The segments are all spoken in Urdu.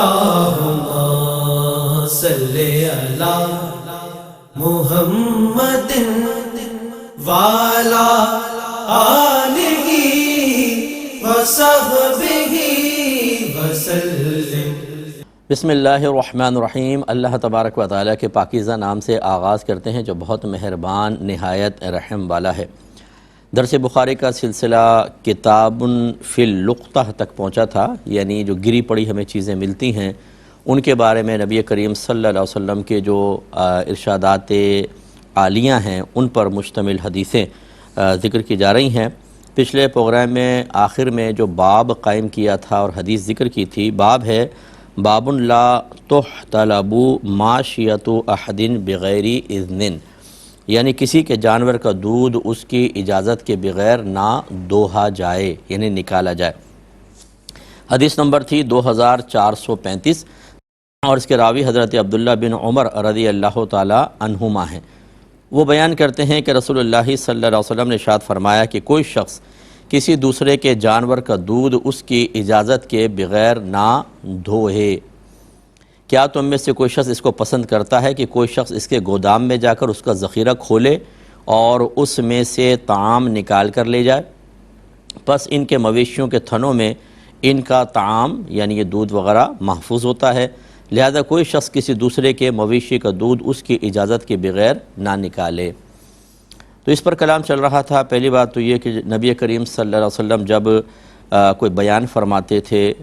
اللہم صلی علی محمد وعلی آلہ وصحبہ وسلم۔ بسم اللہ الرحمن الرحیم۔ اللہ تبارک و تعالیٰ کے پاکیزہ نام سے آغاز کرتے ہیں جو بہت مہربان نہایت رحم والا ہے۔ درس بخاری کا سلسلہ کتاب فی اللقطہ تک پہنچا تھا، یعنی جو گری پڑی ہمیں چیزیں ملتی ہیں ان کے بارے میں نبی کریم صلی اللہ علیہ وسلم کے جو ارشادات عالیہ ہیں ان پر مشتمل حدیثیں ذکر کی جا رہی ہیں۔ پچھلے پروگرام میں آخر میں جو باب قائم کیا تھا اور حدیث ذکر کی تھی، باب ہے باب لا تحتلب ماشیۃ احد بغیر اذن، یعنی کسی کے جانور کا دودھ اس کی اجازت کے بغیر نہ دوہا جائے، یعنی نکالا جائے۔ حدیث نمبر تھی 2435 اور اس کے راوی حضرت عبداللہ بن عمر رضی اللہ تعالی عنہما ہیں۔ وہ بیان کرتے ہیں کہ رسول اللہ صلی اللہ علیہ وسلم نے ارشاد فرمایا کہ کوئی شخص کسی دوسرے کے جانور کا دودھ اس کی اجازت کے بغیر نہ دھوئے۔ کیا تم میں سے کوئی شخص اس کو پسند کرتا ہے کہ کوئی شخص اس کے گودام میں جا کر اس کا ذخیرہ کھولے اور اس میں سے طعام نکال کر لے جائے؟ پس ان کے مویشیوں کے تھنوں میں ان کا طعام یعنی یہ دودھ وغیرہ محفوظ ہوتا ہے، لہذا کوئی شخص کسی دوسرے کے مویشی کا دودھ اس کی اجازت کے بغیر نہ نکالے۔ تو اس پر کلام چل رہا تھا۔ پہلی بات تو یہ کہ نبی کریم صلی اللہ علیہ وسلم جب کوئی بیان فرماتے تھے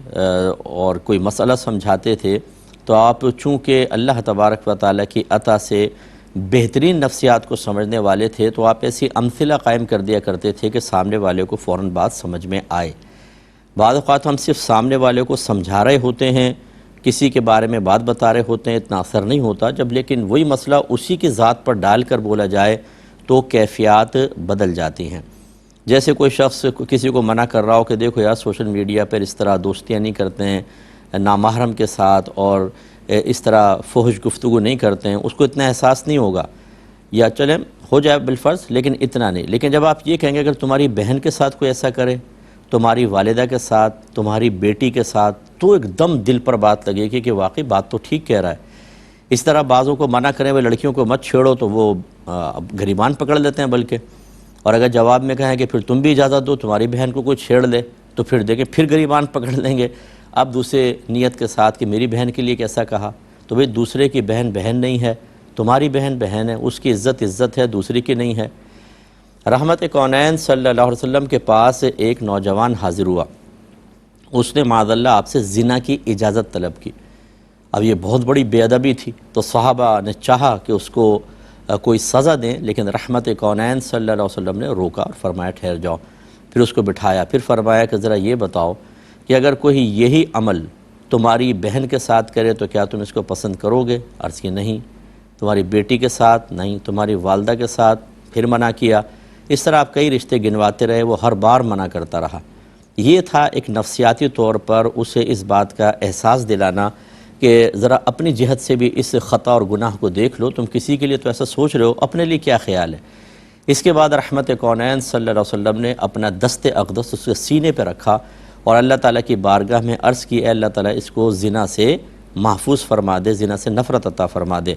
اور کوئی مسئلہ سمجھاتے تھے تو آپ چونکہ اللہ تبارک و تعالیٰ کی عطا سے بہترین نفسیات کو سمجھنے والے تھے تو آپ ایسی امثلہ قائم کر دیا کرتے تھے کہ سامنے والے کو فوراً بات سمجھ میں آئے۔ بعض اوقات ہم صرف سامنے والے کو سمجھا رہے ہوتے ہیں، کسی کے بارے میں بات بتا رہے ہوتے ہیں، اتنا اثر نہیں ہوتا، جب لیکن وہی مسئلہ اسی کی ذات پر ڈال کر بولا جائے تو کیفیات بدل جاتی ہیں۔ جیسے کوئی شخص کسی کو منع کر رہا ہو کہ دیکھو یار سوشل میڈیا پر اس طرح دوستیاں نہیں کرتے ہیں نامحرم کے ساتھ اور اس طرح فحش گفتگو نہیں کرتے ہیں، اس کو اتنا احساس نہیں ہوگا، یا چلیں ہو جائے بالفرض لیکن اتنا نہیں۔ لیکن جب آپ یہ کہیں گے اگر تمہاری بہن کے ساتھ کوئی ایسا کرے، تمہاری والدہ کے ساتھ، تمہاری بیٹی کے ساتھ، تو ایک دم دل پر بات لگے گی کہ واقعی بات تو ٹھیک کہہ رہا ہے۔ اس طرح بعضوں کو منع کریں وہ لڑکیوں کو مت چھیڑو تو وہ گریبان پکڑ لیتے ہیں بلکہ، اور اگر جواب میں کہیں کہ پھر تم بھی اجازت دو تمہاری بہن کو کوئی چھیڑ لے تو پھر دیکھیں پھر گریبان پکڑ لیں گے اب دوسرے نیت کے ساتھ کہ میری بہن کے لیے کیسا کہا۔ تو بھئی دوسرے کی بہن بہن نہیں ہے، تمہاری بہن بہن ہے، اس کی عزت عزت ہے، دوسری کی نہیں ہے۔ رحمت کونین صلی اللہ علیہ وسلم کے پاس ایک نوجوان حاضر ہوا، اس نے معاذ اللہ آپ سے زنا کی اجازت طلب کی۔ اب یہ بہت بڑی بے ادبی تھی تو صحابہ نے چاہا کہ اس کو کوئی سزا دیں، لیکن رحمت کونین صلی اللہ علیہ وسلم نے روکا اور فرمایا ٹھہر جاؤ۔ پھر اس کو بٹھایا، پھر فرمایا کہ ذرا یہ بتاؤ کہ اگر کوئی یہی عمل تمہاری بہن کے ساتھ کرے تو کیا تم اس کو پسند کرو گے؟ عرض کی نہیں۔ تمہاری بیٹی کے ساتھ؟ نہیں۔ تمہاری والدہ کے ساتھ؟ پھر منع کیا۔ اس طرح آپ کئی رشتے گنواتے رہے، وہ ہر بار منع کرتا رہا۔ یہ تھا ایک نفسیاتی طور پر اسے اس بات کا احساس دلانا کہ ذرا اپنی جہت سے بھی اس خطا اور گناہ کو دیکھ لو، تم کسی کے لیے تو ایسا سوچ رہے ہو، اپنے لیے کیا خیال ہے؟ اس کے بعد رحمت کونین صلی اللہ علیہ وسلم نے اپنا دست اقدس اس کے سینے پہ رکھا اور اللہ تعالیٰ کی بارگاہ میں عرض کی، اے اللہ تعالیٰ اس کو زنا سے محفوظ فرما دے، زنا سے نفرت عطا فرما دے۔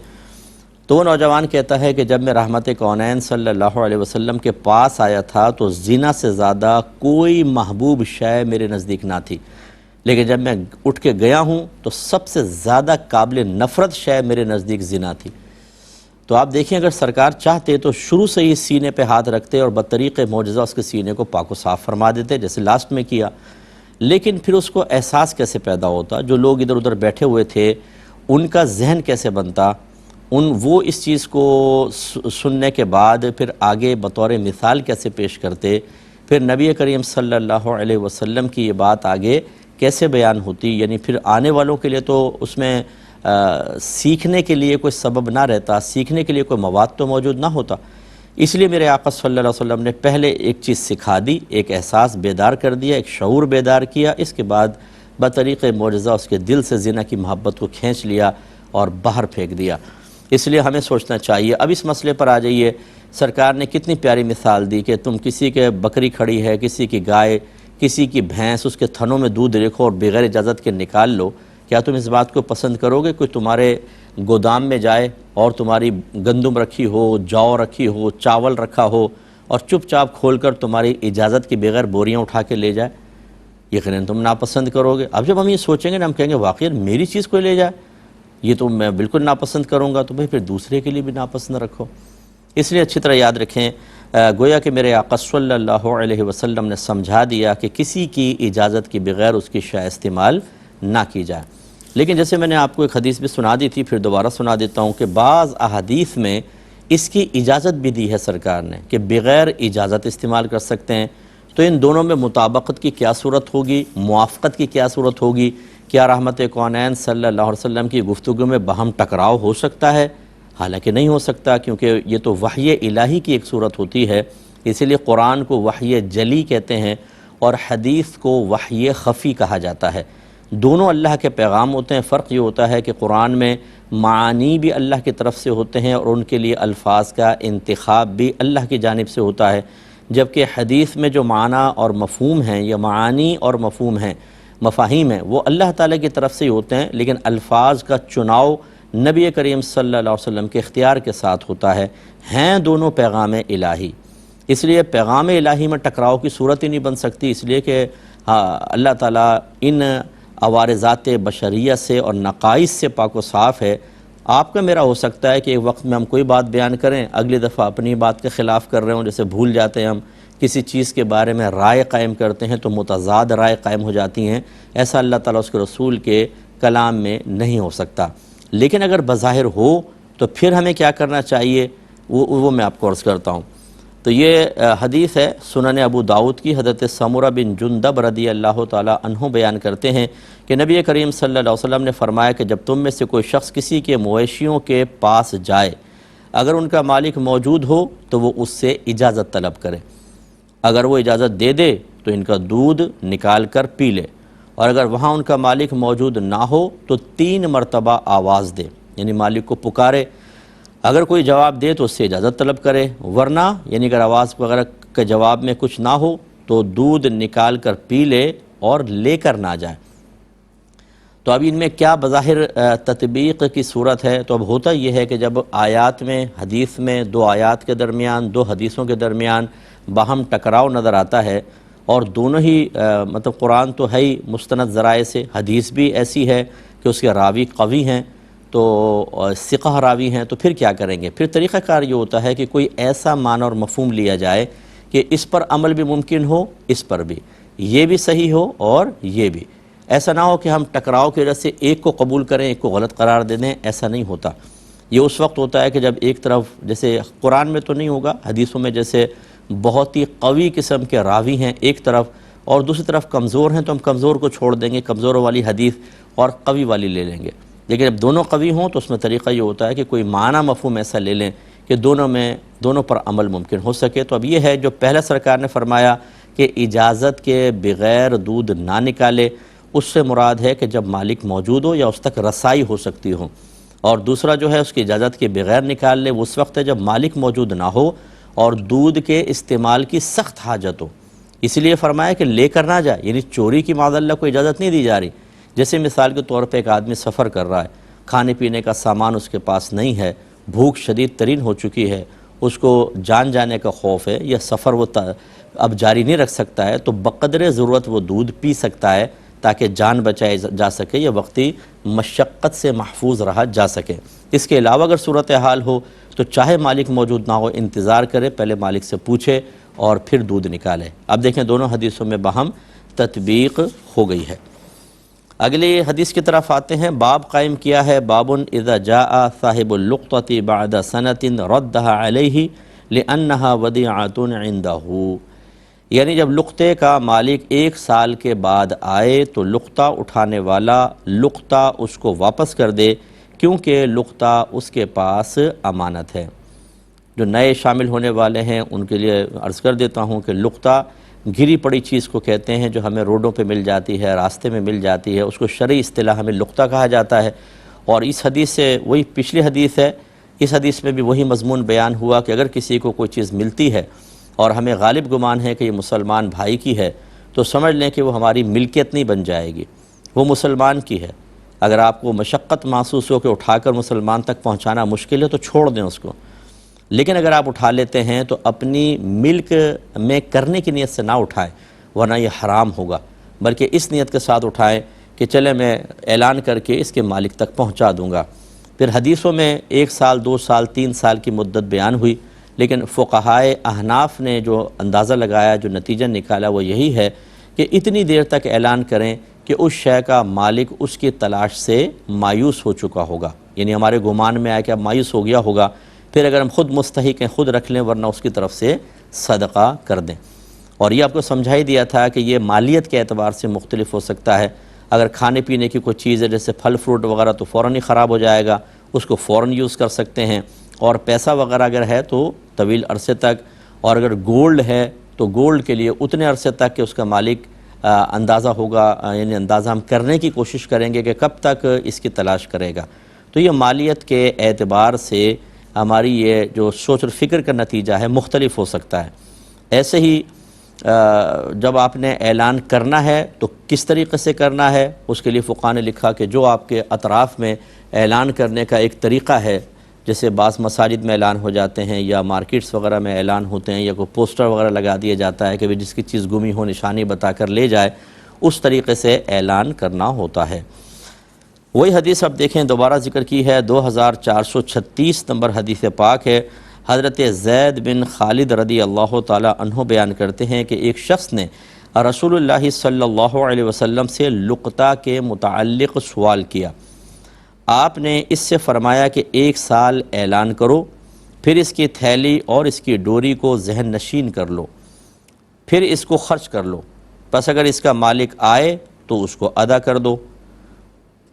تو وہ نوجوان کہتا ہے کہ جب میں رحمت کونین صلی اللہ علیہ وسلم کے پاس آیا تھا تو زنا سے زیادہ کوئی محبوب شے میرے نزدیک نہ تھی، لیکن جب میں اٹھ کے گیا ہوں تو سب سے زیادہ قابل نفرت شے میرے نزدیک زنا تھی۔ تو آپ دیکھیں اگر سرکار چاہتے تو شروع سے ہی سینے پہ ہاتھ رکھتے اور بطریق معجزہ اس کے سینے کو پاک و صاف فرما دیتے جیسے لاسٹ میں کیا، لیکن پھر اس کو احساس کیسے پیدا ہوتا؟ جو لوگ ادھر ادھر بیٹھے ہوئے تھے ان کا ذہن کیسے بنتا؟ وہ اس چیز کو سننے کے بعد پھر آگے بطور مثال کیسے پیش کرتے؟ پھر نبی کریم صلی اللہ علیہ وسلم کی یہ بات آگے کیسے بیان ہوتی؟ یعنی پھر آنے والوں کے لیے تو اس میں سیکھنے کے لیے کوئی سبب نہ رہتا، سیکھنے کے لیے کوئی مواد تو موجود نہ ہوتا۔ اس لیے میرے آقا صلی اللہ علیہ وسلم نے پہلے ایک چیز سکھا دی، ایک احساس بیدار کر دیا، ایک شعور بیدار کیا، اس کے بعد بطریق معجزہ اس کے دل سے زنا کی محبت کو کھینچ لیا اور باہر پھینک دیا۔ اس لیے ہمیں سوچنا چاہیے۔ اب اس مسئلے پر آ جائیے، سرکار نے کتنی پیاری مثال دی کہ تم کسی کے بکری کھڑی ہے، کسی کی گائے، کسی کی بھینس، اس کے تھنوں میں دودھ رکھو اور بغیر اجازت کے نکال لو، کیا تم اس بات کو پسند کرو گے کوئی تمہارے گودام میں جائے اور تمہاری گندم رکھی ہو، جو رکھی ہو، چاول رکھا ہو اور چپ چاپ کھول کر تمہاری اجازت کے بغیر بوریاں اٹھا کے لے جائے؟ یقیناً تم ناپسند کرو گے۔ اب جب ہم یہ سوچیں گے نا، ہم کہیں گے واقعی میری چیز کوئی لے جائے، یہ تو میں بالکل ناپسند کروں گا، تو بھئی پھر دوسرے کے لیے بھی ناپسند رکھو۔ اس لیے اچھی طرح یاد رکھیں، گویا کہ میرے آقا صلی اللہ علیہ وسلم نے سمجھا دیا کہ کسی کی اجازت کے بغیر اس کی شے استعمال نہ کی جائے۔ لیکن جیسے میں نے آپ کو ایک حدیث بھی سنا دی تھی، پھر دوبارہ سنا دیتا ہوں کہ بعض احادیث میں اس کی اجازت بھی دی ہے سرکار نے کہ بغیر اجازت استعمال کر سکتے ہیں۔ تو ان دونوں میں مطابقت کی کیا صورت ہوگی، موافقت کی کیا صورت ہوگی؟ کیا رحمت کونین صلی اللہ علیہ وسلم کی گفتگو میں باہم ٹکراؤ ہو سکتا ہے؟ حالانکہ نہیں ہو سکتا، کیونکہ یہ تو وحی الہی کی ایک صورت ہوتی ہے، اسی لیے قرآن کو وحی جلی کہتے ہیں اور حدیث کو وحی خفی کہا جاتا ہے۔ دونوں اللہ کے پیغام ہوتے ہیں، فرق یہ ہوتا ہے کہ قرآن میں معانی بھی اللہ کی طرف سے ہوتے ہیں اور ان کے لیے الفاظ کا انتخاب بھی اللہ کی جانب سے ہوتا ہے، جبکہ حدیث میں جو معنی اور مفہوم ہیں یا معانی اور مفہوم ہیں، مفاہیم ہیں، وہ اللہ تعالیٰ کی طرف سے ہی ہوتے ہیں، لیکن الفاظ کا چناؤ نبی کریم صلی اللہ علیہ وسلم کے اختیار کے ساتھ ہوتا ہے۔ ہیں دونوں پیغام الہی، اس لیے پیغام الہی میں ٹکراؤ کی صورت ہی نہیں بن سکتی، اس لیے کہ اللہ تعالیٰ ان عوارضات بشریہ سے اور نقائص سے پاک و صاف ہے۔ آپ کا میرا ہو سکتا ہے کہ ایک وقت میں ہم کوئی بات بیان کریں، اگلی دفعہ اپنی بات کے خلاف کر رہے ہوں، جیسے بھول جاتے ہیں ہم کسی چیز کے بارے میں رائے قائم کرتے ہیں تو متضاد رائے قائم ہو جاتی ہیں، ایسا اللہ تعالیٰ اس کے رسول کے کلام میں نہیں ہو سکتا۔ لیکن اگر بظاہر ہو تو پھر ہمیں کیا کرنا چاہیے، وہ میں آپ کو عرض کرتا ہوں۔ تو یہ حدیث ہے سنن ابو داؤد کی، حضرت سمرہ بن جندب رضی اللہ تعالیٰ عنہ بیان کرتے ہیں کہ نبی کریم صلی اللہ علیہ وسلم نے فرمایا کہ جب تم میں سے کوئی شخص کسی کے مویشیوں کے پاس جائے، اگر ان کا مالک موجود ہو تو وہ اس سے اجازت طلب کرے، اگر وہ اجازت دے دے تو ان کا دودھ نکال کر پی لے، اور اگر وہاں ان کا مالک موجود نہ ہو تو 3 مرتبہ آواز دے، یعنی مالک کو پکارے، اگر کوئی جواب دے تو اس سے اجازت طلب کرے، ورنہ یعنی اگر آواز وغیرہ کے جواب میں کچھ نہ ہو تو دودھ نکال کر پی لے اور لے کر نہ جائے۔ تو اب ان میں کیا بظاہر تطبیق کی صورت ہے؟ تو اب ہوتا یہ ہے کہ جب آیات میں، حدیث میں 2 آیات کے درمیان، 2 حدیثوں کے درمیان باہم ٹکراؤ نظر آتا ہے، اور دونوں ہی مطلب قرآن تو ہے ہی مستند ذرائع سے، حدیث بھی ایسی ہے کہ اس کے راوی قوی ہیں، تو ثقہ راوی ہیں، تو پھر کیا کریں گے؟ پھر طریقہ کار یہ ہوتا ہے کہ کوئی ایسا معنی اور مفہوم لیا جائے کہ اس پر عمل بھی ممکن ہو، اس پر بھی، یہ بھی صحیح ہو اور یہ بھی، ایسا نہ ہو کہ ہم ٹکراؤ کی وجہ سے ایک کو قبول کریں، ایک کو غلط قرار دے دیں، ایسا نہیں ہوتا۔ یہ اس وقت ہوتا ہے کہ جب ایک طرف، جیسے قرآن میں تو نہیں ہوگا، حدیثوں میں جیسے بہت ہی قوی قسم کے راوی ہیں ایک طرف، اور دوسری طرف کمزور ہیں، تو ہم کمزور کو چھوڑ دیں گے، کمزوروں والی حدیث اور قوی والی لے لیں گے۔ لیکن اب دونوں قوی ہوں تو اس میں طریقہ یہ ہوتا ہے کہ کوئی معنی مفہوم ایسا لے لیں کہ دونوں پر عمل ممکن ہو سکے۔ تو اب یہ ہے جو پہلا سرکار نے فرمایا کہ اجازت کے بغیر دودھ نہ نکالے، اس سے مراد ہے کہ جب مالک موجود ہو یا اس تک رسائی ہو سکتی ہو، اور دوسرا جو ہے اس کی اجازت کے بغیر نکال لے، وہ اس وقت ہے جب مالک موجود نہ ہو اور دودھ کے استعمال کی سخت حاجت ہو۔ اس لیے فرمایا کہ لے کر نہ جائے، یعنی چوری کی معاذ اللہ کو اجازت نہیں دی جا رہی۔ جیسے مثال کے طور پہ ایک آدمی سفر کر رہا ہے، کھانے پینے کا سامان اس کے پاس نہیں ہے، بھوک شدید ترین ہو چکی ہے، اس کو جان جانے کا خوف ہے، یا سفر وہ اب جاری نہیں رکھ سکتا ہے، تو بقدر ضرورت وہ دودھ پی سکتا ہے تاکہ جان بچائی جا سکے یا وقتی مشقت سے محفوظ رہا جا سکے۔ اس کے علاوہ اگر صورتحال ہو تو چاہے مالک موجود نہ ہو، انتظار کرے، پہلے مالک سے پوچھے اور پھر دودھ نکالے۔ اب دیکھیں دونوں حدیثوں میں باہم تطبیق ہو گئی ہے۔ اگلی حدیث کی طرف آتے ہیں، باب قائم کیا ہے، باب اذا جاء صاحب اللقطة بعد سنة ردها علیہ لأنها ودیعة عنده، یعنی جب لقطے کا مالک 1 سال کے بعد آئے تو لقطہ اٹھانے والا لقطہ اس کو واپس کر دے، کیونکہ لقطہ اس کے پاس امانت ہے۔ جو نئے شامل ہونے والے ہیں ان کے لیے عرض کر دیتا ہوں کہ لقطہ گری پڑی چیز کو کہتے ہیں، جو ہمیں روڈوں پہ مل جاتی ہے، راستے میں مل جاتی ہے، اس کو شرعی اصطلاح ہمیں لقطہ کہا جاتا ہے۔ اور اس حدیث سے وہی پچھلی حدیث ہے، اس حدیث میں بھی وہی مضمون بیان ہوا کہ اگر کسی کو کوئی چیز ملتی ہے اور ہمیں غالب گمان ہے کہ یہ مسلمان بھائی کی ہے، تو سمجھ لیں کہ وہ ہماری ملکیت نہیں بن جائے گی، وہ مسلمان کی ہے۔ اگر آپ کو مشقت محسوس ہو کہ اٹھا کر مسلمان تک پہنچانا مشکل ہے تو چھوڑ دیں اس کو، لیکن اگر آپ اٹھا لیتے ہیں تو اپنی ملک میں کرنے کی نیت سے نہ اٹھائیں، ورنہ یہ حرام ہوگا، بلکہ اس نیت کے ساتھ اٹھائیں کہ چلے میں اعلان کر کے اس کے مالک تک پہنچا دوں گا۔ پھر حدیثوں میں 1 سال 2 سال 3 سال کی مدت بیان ہوئی، لیکن فقہائے احناف نے جو اندازہ لگایا، جو نتیجہ نکالا، وہ یہی ہے کہ اتنی دیر تک اعلان کریں کہ اس شے کا مالک اس کی تلاش سے مایوس ہو چکا ہوگا، یعنی ہمارے گمان میں آیا کہ اب مایوس ہو گیا ہوگا، پھر اگر ہم خود مستحق ہیں خود رکھ لیں، ورنہ اس کی طرف سے صدقہ کر دیں۔ اور یہ آپ کو سمجھا ہی دیا تھا کہ یہ مالیت کے اعتبار سے مختلف ہو سکتا ہے۔ اگر کھانے پینے کی کوئی چیز ہے جیسے پھل فروٹ وغیرہ تو فوراً ہی خراب ہو جائے گا، اس کو فوراً یوز کر سکتے ہیں، اور پیسہ وغیرہ اگر ہے تو طویل عرصے تک، اور اگر گولڈ ہے تو گولڈ کے لیے اتنے عرصے تک کہ اس کا مالک اندازہ ہوگا، یعنی اندازہ ہم کرنے کی کوشش کریں گے کہ کب تک اس کی تلاش کرے گا۔ تو یہ مالیت کے اعتبار سے ہماری یہ جو سوچ اور فکر کا نتیجہ ہے مختلف ہو سکتا ہے۔ ایسے ہی جب آپ نے اعلان کرنا ہے تو کس طریقے سے کرنا ہے، اس کے لیے فقہاء نے لکھا کہ جو آپ کے اطراف میں اعلان کرنے کا ایک طریقہ ہے، جیسے بعض مساجد میں اعلان ہو جاتے ہیں یا مارکیٹس وغیرہ میں اعلان ہوتے ہیں، یا کوئی پوسٹر وغیرہ لگا دیا جاتا ہے کہ جس کی چیز گمی ہو نشانی بتا کر لے جائے، اس طریقے سے اعلان کرنا ہوتا ہے۔ وہی حدیث اب دیکھیں دوبارہ ذکر کی ہے، 2436 نمبر حدیث پاک ہے۔ حضرت زید بن خالد رضی اللہ تعالی عنہ بیان کرتے ہیں کہ ایک شخص نے رسول اللہ صلی اللہ علیہ وسلم سے لقطہ کے متعلق سوال کیا۔ آپ نے اس سے فرمایا کہ 1 سال اعلان کرو، پھر اس کی تھیلی اور اس کی ڈوری کو ذہن نشین کر لو، پھر اس کو خرچ کر لو، پس اگر اس کا مالک آئے تو اس کو ادا کر دو،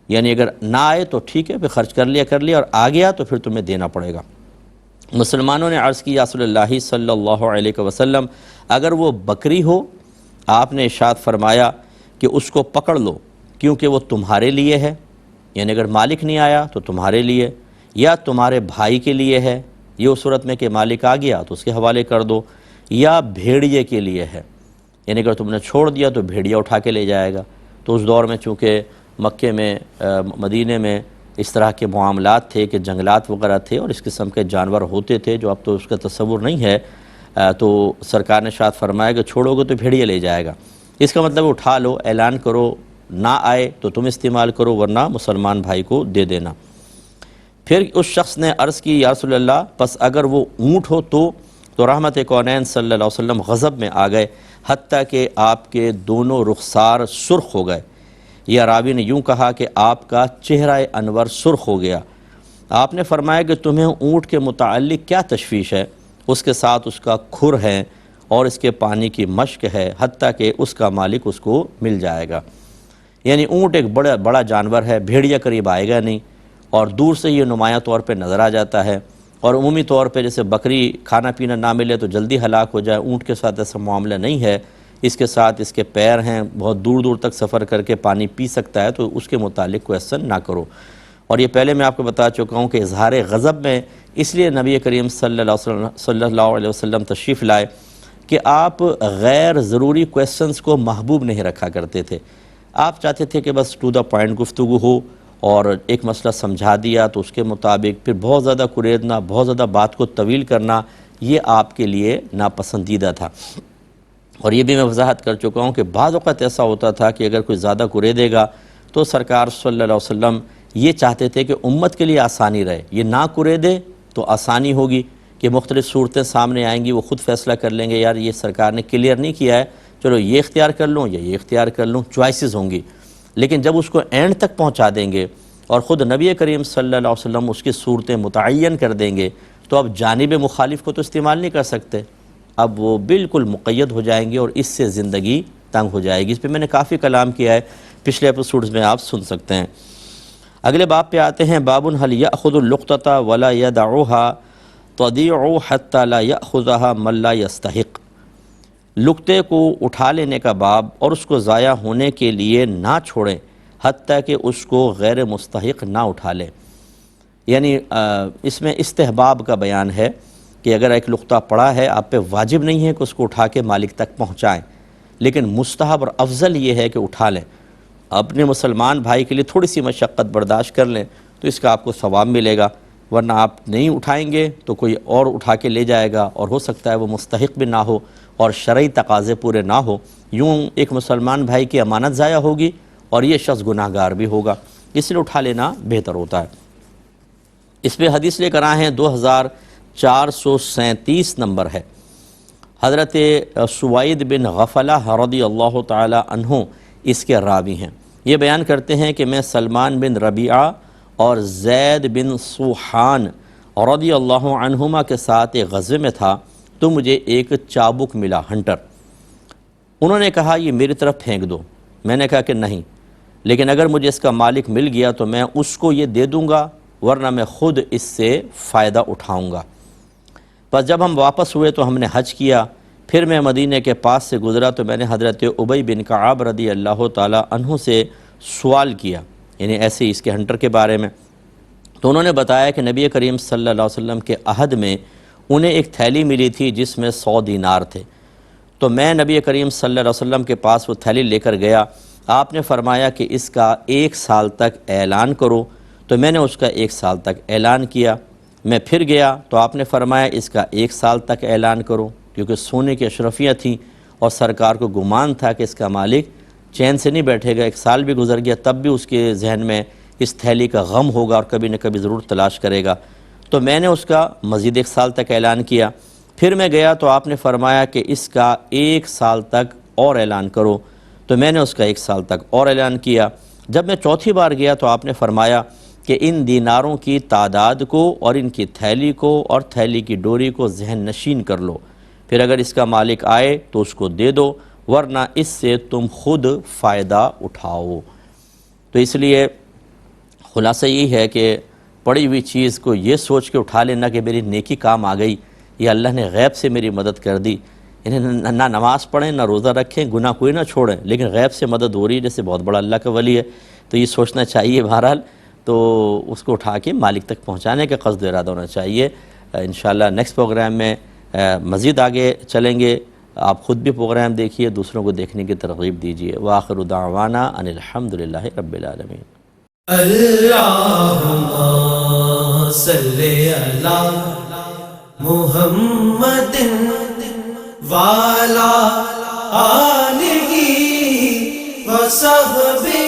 یعنی اگر نہ آئے تو ٹھیک ہے، پھر خرچ کر لیا، اور آ گیا تو پھر تمہیں دینا پڑے گا۔ مسلمانوں نے عرض کی یا رسول اللہ صلی اللہ علیہ وسلم، اگر وہ بکری ہو، آپ نے ارشاد فرمایا کہ اس کو پکڑ لو کیونکہ وہ تمہارے لیے ہے، یعنی اگر مالک نہیں آیا تو تمہارے لیے، یا تمہارے بھائی کے لیے ہے، یہ اس صورت میں کہ مالک آ گیا تو اس کے حوالے کر دو، یا بھیڑیے کے لیے ہے، یعنی اگر تم نے چھوڑ دیا تو بھیڑیا اٹھا کے لے جائے گا۔ تو اس دور میں چونکہ مکے میں مدینے میں اس طرح کے معاملات تھے کہ جنگلات وغیرہ تھے اور اس قسم کے جانور ہوتے تھے جو اب تو اس کا تصور نہیں ہے، تو سرکار نے ارشاد فرمایا کہ چھوڑو گے تو بھیڑیا لے جائے گا۔ اس کا مطلب اٹھا لو، اعلان کرو، نہ آئے تو تم استعمال کرو، ورنہ مسلمان بھائی کو دے دینا۔ پھر اس شخص نے عرض کی یا رسول اللہ، پس اگر وہ اونٹ ہو تو رحمت کونین صلی اللہ علیہ وسلم غضب میں آ گئے، حتیٰ کہ آپ کے دونوں رخسار سرخ ہو گئے، یا راوی نے یوں کہا کہ آپ کا چہرہ انور سرخ ہو گیا۔ آپ نے فرمایا کہ تمہیں اونٹ کے متعلق کیا تشویش ہے، اس کے ساتھ اس کا کھر ہے اور اس کے پانی کی مشک ہے، حتیٰ کہ اس کا مالک اس کو مل جائے گا۔ یعنی اونٹ ایک بڑا جانور ہے، بھیڑیا قریب آئے گا نہیں، اور دور سے یہ نمایاں طور پہ نظر آ جاتا ہے، اور عمومی طور پہ جیسے بکری کھانا پینا نہ ملے تو جلدی ہلاک ہو جائے، اونٹ کے ساتھ ایسا معاملہ نہیں ہے، اس کے ساتھ اس کے پیر ہیں، بہت دور دور تک سفر کر کے پانی پی سکتا ہے، تو اس کے متعلق کوئی احسن نہ کرو۔ اور یہ پہلے میں آپ کو بتا چکا ہوں کہ اظہار غضب میں اس لیے نبی کریم صلی اللہ علیہ وسلم تشریف لائے کہ آپ غیر ضروری کویسچنز کو محبوب نہیں رکھا کرتے تھے۔ آپ چاہتے تھے کہ بس ٹو دا پوائنٹ گفتگو ہو، اور ایک مسئلہ سمجھا دیا تو اس کے مطابق، پھر بہت زیادہ کریدنا، بہت زیادہ بات کو طویل کرنا، یہ آپ کے لیے ناپسندیدہ تھا۔ اور یہ بھی میں وضاحت کر چکا ہوں کہ بعض اوقات ایسا ہوتا تھا کہ اگر کوئی زیادہ کریدے گا تو سرکار صلی اللہ علیہ وسلم یہ چاہتے تھے کہ امت کے لیے آسانی رہے، یہ نہ کریدے تو آسانی ہوگی کہ مختلف صورتیں سامنے آئیں گی، وہ خود فیصلہ کر لیں گے، یار یہ سرکار نے کلیئر نہیں کیا ہے، چلو یہ اختیار کر لوں یا یہ اختیار کر لوں، چوائسز ہوں گی۔ لیکن جب اس کو اینڈ تک پہنچا دیں گے اور خود نبی کریم صلی اللہ علیہ وسلم اس کی صورتیں متعین کر دیں گے، تو اب جانب مخالف کو تو استعمال نہیں کر سکتے، اب وہ بالکل مقید ہو جائیں گے اور اس سے زندگی تنگ ہو جائے گی۔ اس پہ میں نے کافی کلام کیا ہے، پچھلے ایپیسوڈز میں آپ سن سکتے ہیں۔ اگلے باب پہ آتے ہیں، باب هل یأخذ اللقطة ولا يدعها تضيع حتى لا يأخذها من لا يستحق۔ لقطے کو اٹھا لینے کا باب، اور اس کو ضائع ہونے کے لیے نہ چھوڑیں حتیٰ کہ اس کو غیر مستحق نہ اٹھا لیں۔ یعنی اس میں استحباب کا بیان ہے کہ اگر ایک لقطہ پڑا ہے، آپ پہ واجب نہیں ہے کہ اس کو اٹھا کے مالک تک پہنچائیں، لیکن مستحب اور افضل یہ ہے کہ اٹھا لیں۔ اپنے مسلمان بھائی کے لیے تھوڑی سی مشقت برداشت کر لیں تو اس کا آپ کو ثواب ملے گا، ورنہ آپ نہیں اٹھائیں گے تو کوئی اور اٹھا کے لے جائے گا، اور ہو سکتا ہے وہ مستحق بھی نہ ہو اور شرعی تقاضے پورے نہ ہو، یوں ایک مسلمان بھائی کی امانت ضائع ہوگی اور یہ شخص گناہ گار بھی ہوگا، اس لیے اٹھا لینا بہتر ہوتا ہے۔ اس پہ حدیث لے کر آئے ہیں 2437 نمبر ہے۔ حضرت سوید بن غفلہ رضی اللہ تعالی عنہ اس کے راوی ہیں۔ یہ بیان کرتے ہیں کہ میں سلمان بن ربیعہ اور زید بن سوحان رضی اللہ عنہما کے ساتھ ایک غزوے میں تھا تو مجھے ایک چابک ملا، ہنٹر۔ انہوں نے کہا یہ میری طرف پھینک دو۔ میں نے کہا کہ نہیں، لیکن اگر مجھے اس کا مالک مل گیا تو میں اس کو یہ دے دوں گا، ورنہ میں خود اس سے فائدہ اٹھاؤں گا۔ بس جب ہم واپس ہوئے تو ہم نے حج کیا، پھر میں مدینہ کے پاس سے گزرا تو میں نے حضرت ابی بن کعب رضی اللہ تعالی عنہ سے سوال کیا، یعنی ایسے اس کے ہنٹر کے بارے میں، تو انہوں نے بتایا کہ نبی کریم صلی اللہ علیہ وسلم کے عہد میں انہیں ایک تھیلی ملی تھی جس میں 100 دینار تھے۔ تو میں نبی کریم صلی اللہ علیہ وسلم کے پاس وہ تھیلی لے کر گیا، آپ نے فرمایا کہ اس کا 1 سال تک اعلان کرو، تو میں نے اس کا 1 سال تک اعلان کیا۔ میں پھر گیا تو آپ نے فرمایا اس کا 1 سال تک اعلان کرو، کیونکہ سونے کی اشرفیاں تھیں اور سرکار کو گمان تھا کہ اس کا مالک چین سے نہیں بیٹھے گا، 1 سال بھی گزر گیا تب بھی اس کے ذہن میں اس تھیلی کا غم ہوگا اور کبھی نہ کبھی ضرور تلاش کرے گا۔ تو میں نے اس کا مزید 1 سال تک اعلان کیا، پھر میں گیا تو آپ نے فرمایا کہ اس کا 1 سال تک اور اعلان کرو، تو میں نے اس کا 1 سال تک اور اعلان کیا۔ جب میں چوتھی بار گیا تو آپ نے فرمایا کہ ان دیناروں کی تعداد کو اور ان کی تھیلی کو اور تھیلی کی ڈوری کو ذہن نشین کر لو، پھر اگر اس کا مالک آئے تو اس کو دے دو، ورنہ اس سے تم خود فائدہ اٹھاؤ۔ تو اس لیے خلاصہ یہی ہے کہ پڑی ہوئی چیز کو یہ سوچ کے اٹھا لینا کہ میری نیکی کام آ گئی، یہ اللہ نے غیب سے میری مدد کر دی، انہیں نہ نماز پڑھیں نہ روزہ رکھیں، گناہ کوئی نہ چھوڑیں، لیکن غیب سے مدد ہو رہی ہے، جیسے بہت بڑا اللہ کا ولی ہے، تو یہ سوچنا چاہیے بہرحال، تو اس کو اٹھا کے مالک تک پہنچانے کا قصد و ارادہ ہونا چاہیے۔ انشاءاللہ نیکسٹ پروگرام میں مزید آگے چلیں گے۔ آپ خود بھی پروگرام دیکھیے، دوسروں کو دیکھنے کی ترغیب دیجیے۔ وآخر دعوانا ان الحمدللہ رب العالمین۔ اللہم صلی علی محمد وعلی آلہ وصحبہ